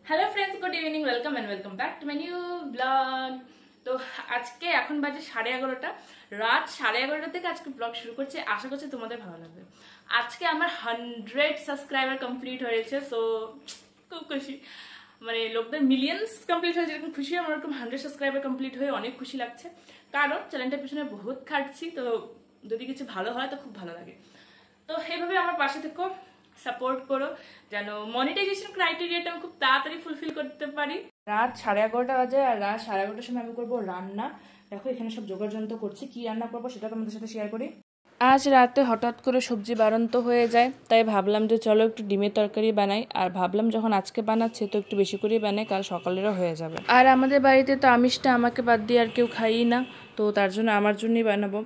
Hello friends, good evening, welcome and welcome back to my new blog. তো আজকে এখন বাজে 11:30, রাত 11:30 থেকে আজকে ব্লগ শুরু করছি। আশা করছি তোমাদের ভালো লাগবে। আজকে আমার 100 সাবস্ক্রাইবার কমপ্লিট হয়েছে, সো খুব খুশি। মানে লোকদের মিলিয়ন্স কমপ্লিট হয়ে যেরকম খুশি, আমার ওরকম 100 সাবস্ক্রাইবার কমপ্লিট হয়ে অনেক খুশি লাগছে। কারণ চ্যানেলটার পিছনে বহুত খাটছি, তো যদি কিছু ভালো হয় তো খুব ভালো লাগে। তো এইভাবে আমার পাশে থেকো, সাপোর্ট করো যেন মনিটাইজেশন ক্রাইটেরিয়াটা আমি খুব তাড়াতাড়ি ফুলফিল করতে পারি। রাত 11:30 বাজে, আর রাত 11:30 সময় আমি করবো রান্না। দেখো এখানে সব জোগাড় যন্ত্র করছি, কি রান্না করবো সেটা তোমাদের সাথে শেয়ার করি। আজ রাতে হঠাৎ করে সবজি বাড়ন্ত হয়ে যায়, তাই ভাবলাম যে চলো একটু ডিমের তরকারি বানাই। আর ভাবলাম যখন আজকে বানাচ্ছি তো একটু বেশি করেই বানাই, কাল সকালেরও হয়ে যাবে। আর আমাদের বাড়িতে তো আমিষটা আমাকে বাদ দিয়ে আর কেউ খাই না, তো তার জন্য আমার জন্যই বানাবো।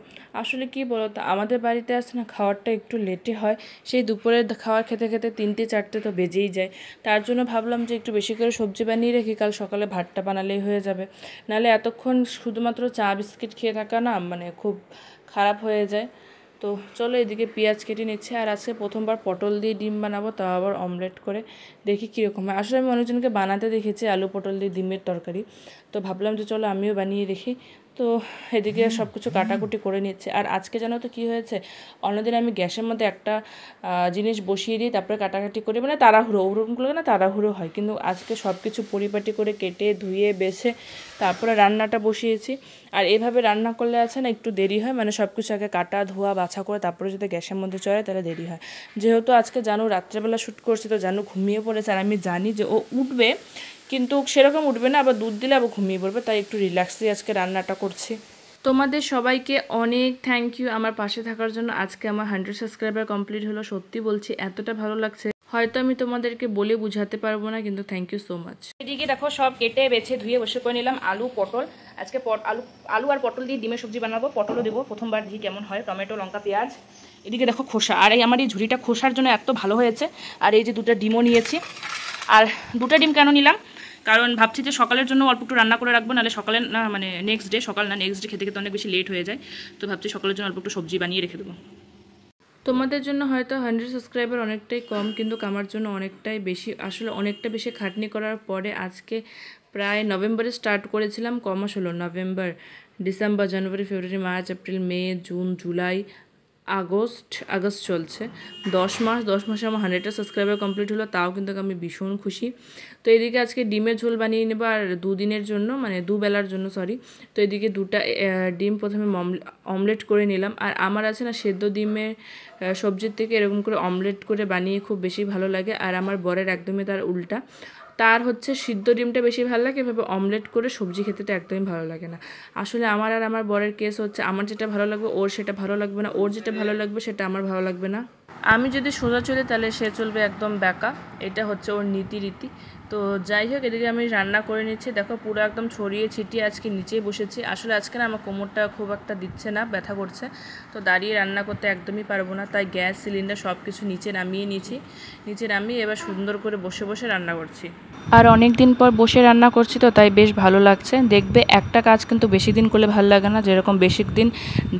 আসলে কি বলতো, আমাদের বাড়িতে আসে না খাওয়ারটা একটু লেটে হয়, সেই দুপুরের খাওয়ার খেতে খেতে 3-4টে তো বেজেই যায়। তার জন্য ভাবলাম যে একটু বেশি করে সবজি বানিয়ে রেখি, কাল সকালে ভাতটা বানালেই হয়ে যাবে। নাহলে এতক্ষণ শুধুমাত্র চা বিস্কিট খেয়ে থাকা না মানে খুব খারাপ হয়ে যায়। তো চলো এদিকে পেঁয়াজ কেটে নিচ্ছে। আর আজকে প্রথমবার পটল দিয়ে ডিম বানাবো, তাও আবার অমলেট করে, দেখি কীরকম হয়। আসলে আমি অনেকজনকে বানাতে দেখেছি আলু পটল দিয়ে ডিমের তরকারি, তো ভাবলাম যে চলো আমিও বানিয়ে দেখি। তো এদিকে সব কিছু কাটাকুটি করে নিচ্ছে। আর আজকে জানো তো কী হয়েছে, অন্যদিন আমি গ্যাসের মধ্যে একটা জিনিস বসিয়ে দিই, তারপরে কাটাকাটি করে, মানে তাড়াহুড়ো, ওরকমগুলো না তাড়াহুড়ো হয়, কিন্তু আজকে সব কিছু পরিপাটি করে কেটে ধুয়ে বেছে তারপরে রান্নাটা বসিয়েছি। আর এভাবে রান্না করলে আছে না একটু দেরি হয়, মানে সব কিছু আগে কাটা ধোয়া বাছা করে তারপরে যদি গ্যাসের মধ্যে চড়ে তাহলে দেরি হয়। যেহেতু আজকে জানো রাত্রেবেলা শ্যুট করছি, তো জানো ঘুমিয়ে পড়েছে, আর আমি জানি যে ও উঠবে, কিন্তু সেরকম উঠবে না, আবার দুধ দিলে আবার ঘুমিয়ে পড়বে, তাই একটু রিল্যাক্সে আজকে রান্নাটা করছি। তোমাদের সবাইকে অনেক থ্যাংক ইউ আমার পাশে থাকার জন্য। আজকে আমার 100 সাবস্ক্রাইবার কমপ্লিট হলো, সত্যি বলছি এতটা ভালো লাগছে, হয়তো আমি তোমাদেরকে বলে বুঝাতে পারবো না, কিন্তু থ্যাংক ইউ সো মাচ। এদিকে দেখো সব কেটে বেছে ধুয়ে বসে করে নিলাম আলু পটল। আজকে আলু আর পটল দিয়ে ডিমের সবজি বানাবো, পটলও দেবো, প্রথমবার দেখি কেমন হয়, টমেটো লঙ্কা পেঁয়াজ। এদিকে দেখো খোসা, আর এই আমার এই ঝুড়িটা খোসার জন্য এত ভালো হয়েছে। আর এই যে 2টা ডিমও নিয়েছি। আর 2টা ডিম কেন নিলাম, কারণ ভাবছি যে সকালের জন্য অল্প একটু রান্না করে রাখবো, নাহলে সকালে না মানে নেক্সট ডে, সকাল না নেক্সট ডে খেতে খেতে অনেক বেশি লেট হয়ে যায়। তো ভাবছি সকালের জন্য অল্প একটু সবজি বানিয়ে রেখে দেবো। তোমাদের জন্য হয়তো 100 সাবস্ক্রাইবার অনেকটাই কম, কিন্তু আমার জন্য অনেকটাই বেশি। আসলে অনেকটা বেশি খাটনি করার পরে আজকে প্রায় নভেম্বরে স্টার্ট করেছিলাম, কমাস হলো নভেম্বর, ডিসেম্বর, জানুয়ারি, ফেব্রুয়ারি, মার্চ, এপ্রিল, মে, জুন, জুলাই, আগস্ট চলছে 10 মাস। 10 মাসে আমার 100টা সাবস্ক্রাইবার কমপ্লিট হলো, তাও কিন্তু আমি ভীষণ খুশি। তো এদিকে আজকে ডিমের ঝোল বানিয়ে নেবো, আর 2 দিনের জন্য, মানে 2 বেলার জন্য সরি। তো এদিকে 2টা ডিম প্রথমে অমলেট করে নিলাম। আর আমার আছে না সেদ্ধ ডিমের সবজির থেকে এরকম করে অমলেট করে বানিয়ে খুব বেশি ভালো লাগে। আর আমার বরের একদমই তার উল্টা, তার হচ্ছে সিদ্ধ ডিমটা বেশি ভালো লাগে, এভাবে অমলেট করে সবজি খেতে একদমই ভালো লাগে না। আসলে আমার আর আমার বরের কেস হচ্ছে, আমার যেটা ভালো লাগবে ওর সেটা ভালো লাগবে না, ওর যেটা ভালো লাগবে সেটা আমার ভালো লাগবে না। আমি যদি সোজা চলি তাহলে সে চলবে একদম ব্যাকা, এটা হচ্ছে ওর নীতি। তো যাই হোক, এদিকে আমি রান্না করে নিচ্ছি। দেখো পুরো একদম ছড়িয়ে ছিটিয়ে আজকে নিচেই বসেছি। আসলে আজকে না আমার কোমরটা খুব একটা দিচ্ছে না, ব্যথা করছে, তো দাঁড়িয়ে রান্না করতে একদমই পারবো না, তাই গ্যাস সিলিন্ডার সব কিছু নিচে নামিয়ে নিয়েছি। নিচে নামিয়ে এবার সুন্দর করে বসে বসে রান্না করছি। আর অনেক দিন পর বসে রান্না করছি, তো তাই বেশ ভালো লাগছে। দেখবে একটা কাজ কিন্তু বেশি দিন করলে ভালো লাগে না, যেরকম বেশি দিন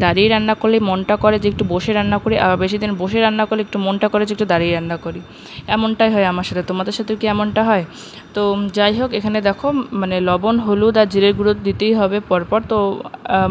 দাঁড়িয়ে রান্না করলে মনটা করে যে একটু বসে রান্না করি, আবার বেশি দিন বসে রান্না করলে একটু মনটা করে যে একটু দাঁড়িয়ে রান্না করি। এমনটাই হয় আমার সাথে, তোমাদের সাথেও কি এমনটা হয়? তো যাই হোক, এখানে দেখো মানে লবণ, হলুদ আর জিরের গুঁড়ো দিতেই হবে পরপর। তো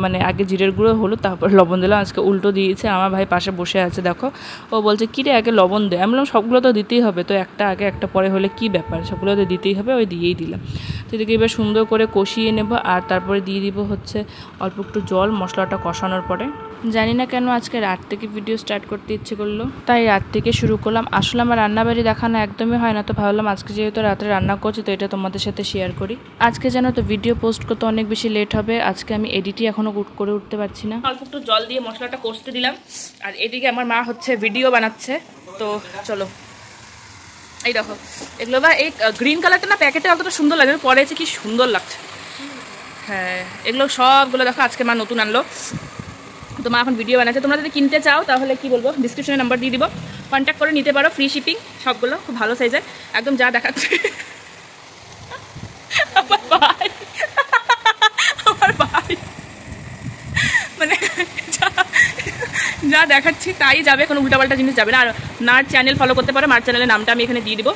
মানে আগে জিরের গুঁড়ো, হলুদ, তারপর লবণ দিলাম। আজকে উল্টো দিয়েছে, আমার ভাই পাশে বসে আছে, দেখো ও বলছে কী রে আগে লবণ দে। আমি বললাম সবগুলো তো দিতেই হবে, তো একটা আগে একটা পরে হলে কি ব্যাপার, সবগুলো তো দিতেই হবে, ওই দিয়েই দিলাম। তো এদিকে এবার সুন্দর করে কষিয়ে নেব, আর তারপরে দিয়ে দিব হচ্ছে অল্প একটু জল, মশলাটা কষানোর পরে। জানি না কেন আজকে রাত থেকে ভিডিও স্টার্ট করতে ইচ্ছে করলো, তাই রাত থেকে শুরু করলাম। আসলে আমার রান্নাবাড়ি দেখানো একদমই হয় না, তো ভাবলাম আজকে যেহেতু রাত্রে রান্না করছি তো এটা তোমাদের সাথে শেয়ার করি। আজকে জানো তো ভিডিও পোস্ট করতে অনেক বেশি লেট হবে, আজকে আমি এডিটই এখনও করে উঠতে পারছি না। অল্প একটু জল দিয়ে মশলাটা কষতে দিলাম, আর এদিকে আমার মা হচ্ছে ভিডিও বানাচ্ছে। তো চলো, এই দেখো এগুলো বা এই গ্রিন কালারটা না প্যাকেটে অতটা সুন্দর লাগে, পরে কি সুন্দর লাগছে। হ্যাঁ, এগুলো সবগুলো দেখো আজকে মা নতুন আনলো, তো মা এখন ভিডিও বানাচ্ছে। তোমরা যদি কিনতে চাও তাহলে কি বলবো, ডিসক্রিপশনে নাম্বার দিয়ে দিব, কন্ট্যাক্ট করে নিতে পারো, ফ্রি শিপিং, সবগুলো খুব ভালো সাইজের, একদম যা দেখাচ্ছে। আমার ভাই মানে যা দেখাচ্ছি তাই যাবে, কোনো উল্টাপাল্টা জিনিস যাবে না। আর মার চ্যানেল ফলো করতে পারো, মার চ্যানেলের নামটা আমি এখানে দিয়ে দিব।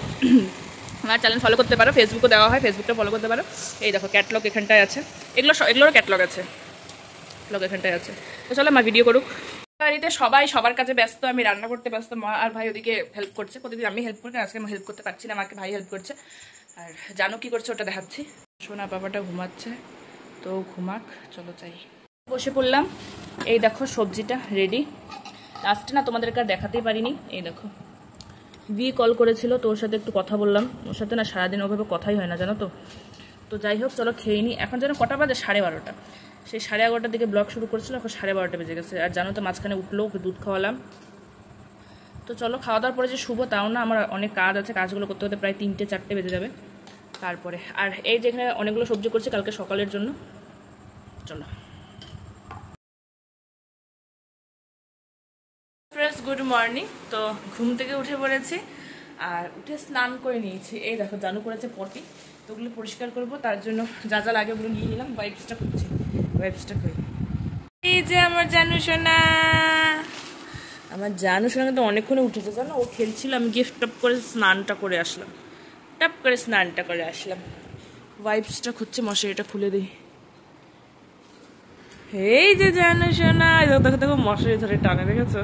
আমার চ্যানেল ফলো করতে পারো, ফেসবুকে দেওয়া হয়, ফেসবুকটা ফলো করতে পারো। এই দেখো ক্যাটলগ এখানটায় আছে, এগুলোরও ক্যাটলগ আছে, ক্যাটলগ এখানটায় আছে। তো চলো আমার ভিডিও করুক। বাড়িতে সবাই সবার কাছে ব্যস্ত, আমি রান্না করতে ব্যস্ত, মা আর ভাই ওদিকে হেল্প করছে। প্রতিদিন আমি হেল্প করি, আজকে আমি হেল্প করতে পারছি না, আমাকে ভাই হেল্প করছে। আর জানো কি করছে ওটা দেখাচ্ছি। সোনা বাবাটা ঘুমাচ্ছে, তো ঘুমাক, চলো চাই। বসে পড়লাম, এই দেখো সবজিটা রেডি। লাস্টে না তোমাদেরকে আর দেখাতেই পারিনি। এই দেখো কল করেছিল, তো ওর সাথে একটু কথা বললাম। ওর সাথে না সারাদিন ওভাবে কথাই হয় না, জানো তো। তো যাই হোক চলো খেয়ে নিই। এখন যেন কটা বাজে, 12:30। সেই 11:30টার দিকে ব্লগ শুরু করছিল, এখন 12:30 বেজে গেছে। আর জানো তো মাঝখানে উঠলো, ওকে দুধ খাওয়ালাম। তো চলো খাওয়া দাওয়ার পরে যে শুভ তাও না, আমার অনেক কাজ আছে, কাজগুলো করতে করতে প্রায় 3-4 বেজে যাবে তারপরে। আর এই যেখানে অনেকগুলো সবজি করছি কালকে সকালের জন্য। চলো ফ্রেন্ডস, গুড মর্নিং। তো ঘুম থেকে উঠে পড়েছি আর উঠে স্নান করে নিয়েছি। এই দেখো জানু করেছে পটি, তো ওগুলো পরিষ্কার করবো, তার জন্য যা যা লাগে ওগুলো নিয়ে নিলাম। ওয়াইপসটা করছি, ওয়াইপসটা করি। এই যে আমার জানু সোনা, আমার জানু সোনা কিন্তু অনেকক্ষণে উঠেছে জানো। ও খেলছিল, আমি গিয়ে টপ করে স্নানটা করে আসলাম, টপ করে স্নানটা করে আসলাম। ওয়াইপসটা খুঁজছে, মশারিটা খুলে দিই। এই যে জানু সোনা, দেখো দেখো মশারি ধরে টানে, দেখেছো?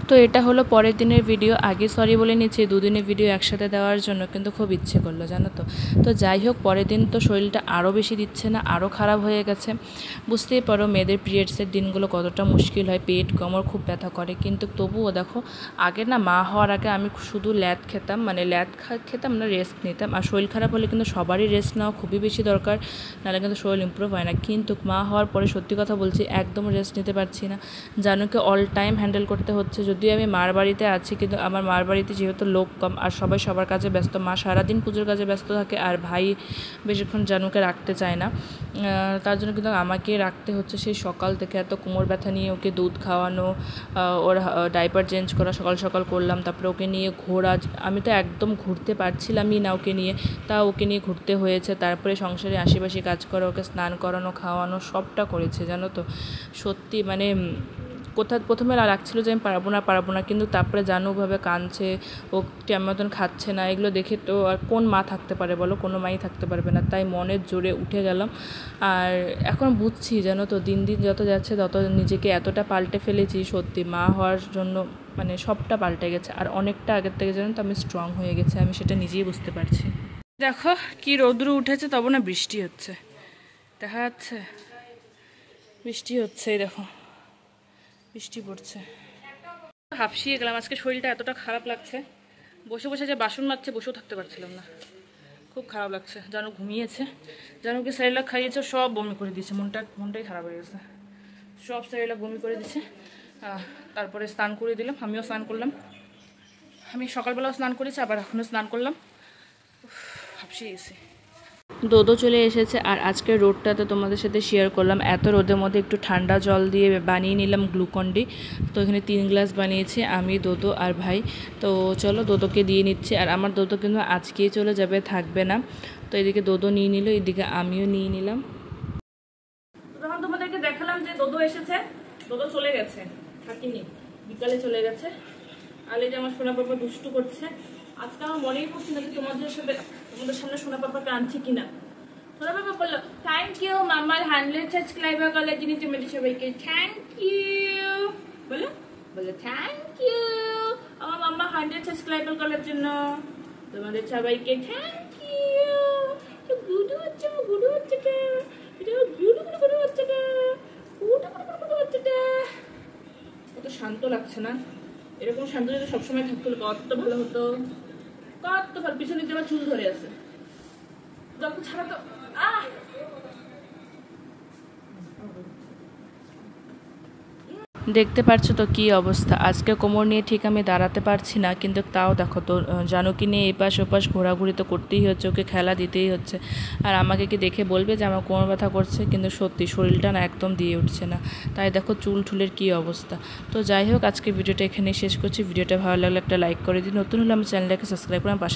তো এটা হলো পরের দিনের ভিডিও। আগে সরি বলে নিচ্ছি 2 দিনের ভিডিও একসাথে দেওয়ার জন্য, কিন্তু খুব ইচ্ছে করলো জানো তো। তো যাই হোক, পরের দিন তো শরীরটা আরও বেশি দিচ্ছে না, আরও খারাপ হয়ে গেছে। বুঝতেই পারো মেয়েদের পিরিয়ডসের দিনগুলো কতটা মুশকিল হয়, পেট কোমর খুব ব্যথা করে। কিন্তু তবুও দেখো, আগে না মা হওয়ার আগে আমি শুধু ল্যাদ খেতাম, মানে ল্যাদ খেতাম না, রেস্ট নিতাম। আর শরীর খারাপ হলে কিন্তু সবারই রেস্ট নেওয়া খুবই বেশি দরকার, নাহলে কিন্তু শরীর ইমপ্রুভ হয় না। কিন্তু মা হওয়ার পরে সত্যি কথা বলছি, একদম রেস্ট নিতে পারছি না, জানুকে অল টাইম হ্যান্ডেল করতে হচ্ছে। যদিও আমি মার বাড়িতে আছি, কিন্তু আমার মার বাড়িতে যেহেতু লোক কম আর সবাই সবার কাছে ব্যস্ত, মা সারাদিন পুজোর কাজে ব্যস্ত থাকে, আর ভাই বেশিক্ষণ জানুকে রাখতে চায় না, তার জন্য কিন্তু আমাকে রাখতে হচ্ছে। সেই সকাল থেকে এত কোমর ব্যথা নিয়ে ওকে দুধ খাওয়ানো, ওর ডাইপার চেঞ্জ করা সকাল সকাল করলাম, তারপরে ওকে নিয়ে ঘোরা। আমি তো একদম ঘুরতে পারছিলামই না ওকে নিয়ে, তা ওকে নিয়ে ঘুরতে হয়েছে। তারপরে সংসারে আশেপাশে কাজ করা, ওকে স্নান করানো, খাওয়ানো, সবটা করেছে জানো তো। সত্যি মানে প্রথমে লাগছিল যে আমি পারবো না, কিন্তু তারপরে জানুভাবে কাঁদছে, ও টাইম মতন খাচ্ছে না, এগুলো দেখে তো আর কোন মা থাকতে পারে বলো, কোনো মাই থাকতে পারবে না। তাই মনের জোরে উঠে গেলাম। আর এখন বুঝছি জানো তো, দিন দিন যত যাচ্ছে তত নিজেকে এতটা পাল্টে ফেলেছি, সত্যি মা হওয়ার জন্য মানে সবটা পাল্টে গেছে। আর অনেকটা আগের থেকে জানো তো আমি স্ট্রং হয়ে গেছে, আমি সেটা নিজেই বুঝতে পারছি। দেখো কি রৌদ্র উঠেছে, তবে না বৃষ্টি হচ্ছে, দেখা যাচ্ছে বৃষ্টি হচ্ছে। এই দেখো বৃষ্টি পড়ছে। হাঁপসিয়ে গেলাম, আজকে শরীরটা এতটা খারাপ লাগছে, বসে বসে যে বাসন মাজছে বসেও থাকতে পারছিলাম না, খুব খারাপ লাগছে। জানু ঘুমিয়েছে, জানুকে সেরেলাক খাইয়েছে, সব বমি করে দিয়েছে, মনটাই খারাপ হয়ে গেছে, সব সেরেলাক বমি করে দিচ্ছে। তারপরে স্নান করে দিলাম, আমিও স্নান করলাম। আমি সকালবেলাও স্নান করেছি, আবার এখনও স্নান করলাম। হাঁপসিয়ে গেছি। দোদো চলে এসেছে, আর আজকের রোদটাতে তোমাদের সাথে শেয়ার করলাম। এত রোদের মধ্যে একটু ঠান্ডা জল দিয়ে বানিয়ে নিলাম গ্লুকন-ডি। তো এখানে 3 গ্লাস বানিয়েছি আমি, দোদো আর ভাই। তো চলো দোদোকে দিয়ে নিচ্ছি। আর আমার দোদো কিন্তু আজকেই চলে যাবে, থাকবে না। তো এদিকে দোদো নিয়ে নিল, এদিকে আমিও নিয়ে নিলাম। তখন তোমাদেরকে দেখালাম যে দোদো এসেছে, দোদো চলে গেছে, থাকিনি, বিকালে চলে গেছে। আর এই যে আমার সোনা পাপা দুষ্টু করছে। আজকে আমার মনেই পড়ছে না যে তোমাদের সামনে সোনা পাপাকে আনছি কিনা। সোনা পাপা বললো থ্যাংক ইউ মামার 100 সাবস্ক্রাইবার করার জন্য, তোমাদের সবাইকে থ্যাংক ইউ বলো, বলো থ্যাংক ইউ আমার মাম্মা 100 সাবস্ক্রাইবার করার জন্য, তোমাদের সবাইকে থ্যাংক ইউ। গুডু হচ্ছে, গুডু হচ্ছে, এটা গুডু গুডু গুডু হচ্ছে, গুডু গুডু গুডু হচ্ছে। কত শান্ত লাগছে না? এরকম শান্ত যদি সবসময় থাকতো কত ভালো হতো, কত ভালো। পিছনে দিকে আমার চুল ধরে আছে, যখন ছাড়া তো দেখতে পাচ্ছ তো কি অবস্থা। আজকে কোমর নিয়ে ঠিক আমি দাঁড়াতে পারছি না, কিন্তু তাও দেখো তো জানুকে নিয়ে এপাশ ওপাশ ঘোরাঘুরি তো করতেই হচ্ছে, ওকে খেলা দিতেই হচ্ছে। আর আমাকে কি দেখে বলবে যে আমার কোমর ব্যথা করছে, কিন্তু সত্যি শরীরটা না একদম দিয়ে উঠছে না। তাই দেখো চুল ঠুলের কি অবস্থা। তো যাই হোক, আজকে ভিডিওটা এখানেই শেষ করছি। ভিডিওটা ভালো লাগলে একটা লাইক করে দিন, নতুন হলে আমার চ্যানেলটাকে সাবস্ক্রাইব করে আমার পাশে